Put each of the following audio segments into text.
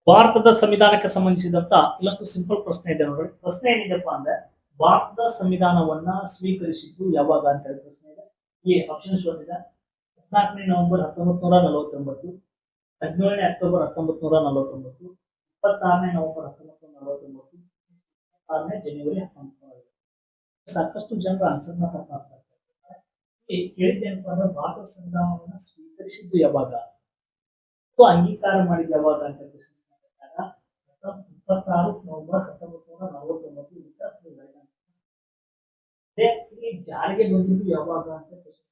ಭಾರತದ ಸಂವಿಧಾನಕ್ಕೆ ಸಂಬಂಧಿಸಿದಂತ ಇಲ್ಲೊಂದು ಸಿಂಪಲ್ ಪ್ರಶ್ನೆ ಇದೆ ನೋಡ್ರಿ. ಪ್ರಶ್ನೆ ಏನಿದೆಪ್ಪ ಅಂದ್ರೆ ಭಾರತದ ಸಂವಿಧಾನವನ್ನ ಸ್ವೀಕರಿಸಿದ್ದು ಯಾವಾಗ ಅಂತ ಹೇಳಿ ಪ್ರಶ್ನೆ ಇದೆ. ಈ ಆಪ್ಷನ್ಸ್ ಬಂದಿದೆ 14ನೇ ನವೆಂಬರ್ 1949, 17ನೇ ಅಕ್ಟೋಬರ್ 1949, 26ನೇ ನವೆಂಬರ್ 1949, 26ನೇ ಜನವರಿ 1949. ಸಾಕಷ್ಟು ಜನರು ಆನ್ಸರ್ನ ತಪ್ಪ ಮಾಡ್ತಾರೆ. ಕೇಳಿದ್ದೇನಪ್ಪ ಅಂದ್ರೆ ಭಾರತ ಸಂವಿಧಾನವನ್ನ ಸ್ವೀಕರಿಸಿದ್ದು ಯಾವಾಗ ಅಥವಾ ಅಂಗೀಕಾರ ಮಾಡಿದ ಯಾವಾಗ ಅಂತ ಪ್ರಶ್ನೆ ಮಾಡಿದಾಗ 26 ನವೆಂಬರ್ 1949 ಇಲ್ಲಿ ಜಾರಿಗೆ ಬಂದಿದ್ದು ಯಾವಾಗ ಅಂತ ಪ್ರಶ್ನೆ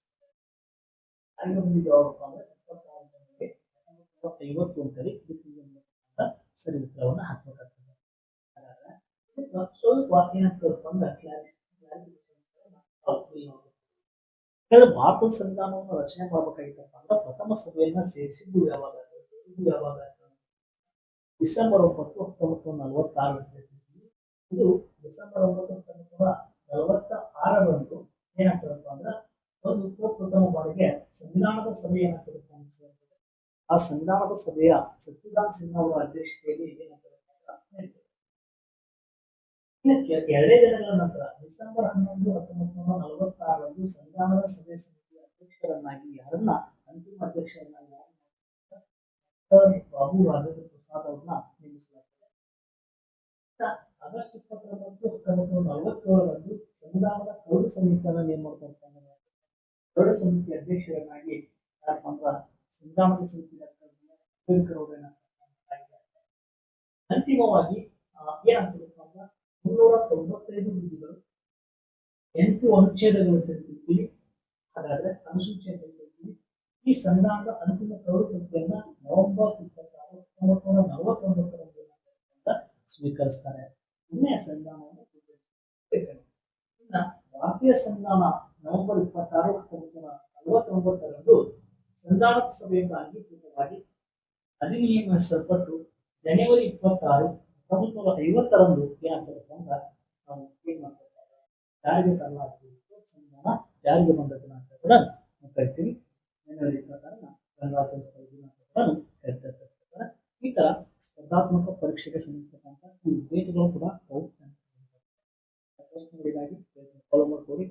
ಜಾರಿಗೆ ಬಂದಿದ್ದು ಯಾವಾಗ ಅಂದ್ರೆ 26 ಜನವರಿ 1950 ಅಂತೇಳಿ ಸರಿ ಉತ್ತರವನ್ನು ಹಾಕಬೇಕಾಗ್ತದೆ. ಹಾಗಾದ್ರೆ ಸ್ವಲ್ಪ ಏನಾಗ್ತದಪ್ಪ ಅಂದ್ರೆ ಭಾರತದ ಸಂವಿಧಾನವನ್ನು ರಚನೆ ಮಾಡಬೇಕಾಗಿತ್ತಪ್ಪ ಅಂದ್ರೆ ಪ್ರಥಮ ಸಭೆಯನ್ನ ಸೇರಿಸಿದ್ದು ಯಾವಾಗ ಡಿಸೆಂಬರ್ 9, 1946 ಇದು ಡಿಸೆಂಬರ್ 9, 1946ರಂದು ಏನಾಗ್ತದಪ್ಪ ಅಂದ್ರೆ ಒಂದು ಪ್ರಥಮ ಬಾರಿಗೆ ಸಂವಿಧಾನದ ಸಭೆ ಏನಾಗ್ತದಪ್ಪ ಅಂದ್ರೆ ಆ ಸಂವಿಧಾನದ ಸಭೆಯ ಸಚ್ಚಿದಾನಂದ ಸಿನ್ಹಾ ಅವರ ಅಧ್ಯಕ್ಷತೆಯಲ್ಲಿ ಎರಡೇ ದಿನಗಳ ನಂತರ ಡಿಸೆಂಬರ್ 11, 1946ರಂದು ಸಂವಿಧಾನದ ಸಭೆ ಸಮಿತಿಯ ಅಧ್ಯಕ್ಷರನ್ನಾಗಿ ಯಾರನ್ನ ಅಂತಿಮ ಅಧ್ಯಕ್ಷರನ್ನಾಗಿ ಬಾಬು ರಾಜೇಂದ್ರ ಪ್ರಸಾದ್ ಅವ್ರನ್ನ ನೇಮಿಸಲಾಗಿದೆ. ಆಗಸ್ಟ್ 29, 1947ರಂದು ಸಂವಿಧಾನದ ಕರಡು ಸಮಿತಿಯನ್ನು ನೇಮಕ ಮಾಡ್ತಾರೆ. ಕರಡು ಸಮಿತಿ ಅಧ್ಯಕ್ಷರನ್ನಾಗಿ ಯಾರಪ್ಪ ಸಂವಿಧಾನದ ಸಮಿತಿ ಅಂಬೇಡ್ಕರ್ ಅವರನ್ನ ಅಂತಿಮವಾಗಿ ಏನಾಗ್ತದಪ್ಪ ಅಂದ್ರೆ 395 ವಿಧಿಗಳು, 8 ಅನುಚ್ಛೇದಗಳು ತಿಳಿತೀವಿ. ಹಾಗಾದ್ರೆ ಅನುಸೂಚಿ ಅಂತ ಹೇಳ್ತೀವಿ. ಈ ಸಂವಿಧಾನದ ಅಂತಿಮ ಕರಡು ಪ್ರತಿಯನ್ನ ನವೆಂಬರ್ 26, 1949ರಂದು ಸ್ವೀಕರಿಸ್ತಾರೆ. ಇನ್ನೇ ಸಂವಿಧಾನವನ್ನು ಸ್ವೀಕರಿಸ್ತಾರೆ. ಇನ್ನ ಭಾರತೀಯ ಸಂವಿಧಾನ ನವೆಂಬರ್ 26, 1949ರಂದು ಸಂವಿಧಾನದ ಸಭೆಯಿಂದ ಅಂಗೀಕೃತವಾಗಿ ಅಧಿನಿಯಮಿಸಲ್ಪಟ್ಟು ಜನವರಿ 26, 1950ರಂದು ಏನಾಗ್ತದಪ್ಪ ಅಂದ್ರೆ ನಾವು ಏನ್ ಮಾಡ್ತಾರೆ ಜಾರಿಗೆ ತರಲಾಗ್ತೀವಿ. ಸಂವಿಧಾನ ಜಾರಿಗೆ ಬಂದ ದಿನಾಂಕ ಕೂಡ ನಾವು ಕರಿತೀವಿ. ಜನವರಿ 26 ಗಣರಾಜ್ಯೋತ್ಸವ ದಿನಾಂಕ ಕೂಡ ಕರಿತಿರ್ತಾರೆ. ಈ ತರ ಸ್ಪರ್ಧಾತ್ಮಕ ಪರೀಕ್ಷೆಗೆ ಸಂಬಂಧಪಟ್ಟಂತ ಈ ಡೇಟ್ಗಳು ಕೂಡ ಪ್ರಶ್ನೆಗಳಿಗಾಗಿ ಫಾಲೋ ಮಾಡ್ಕೊಳ್ಳಿ.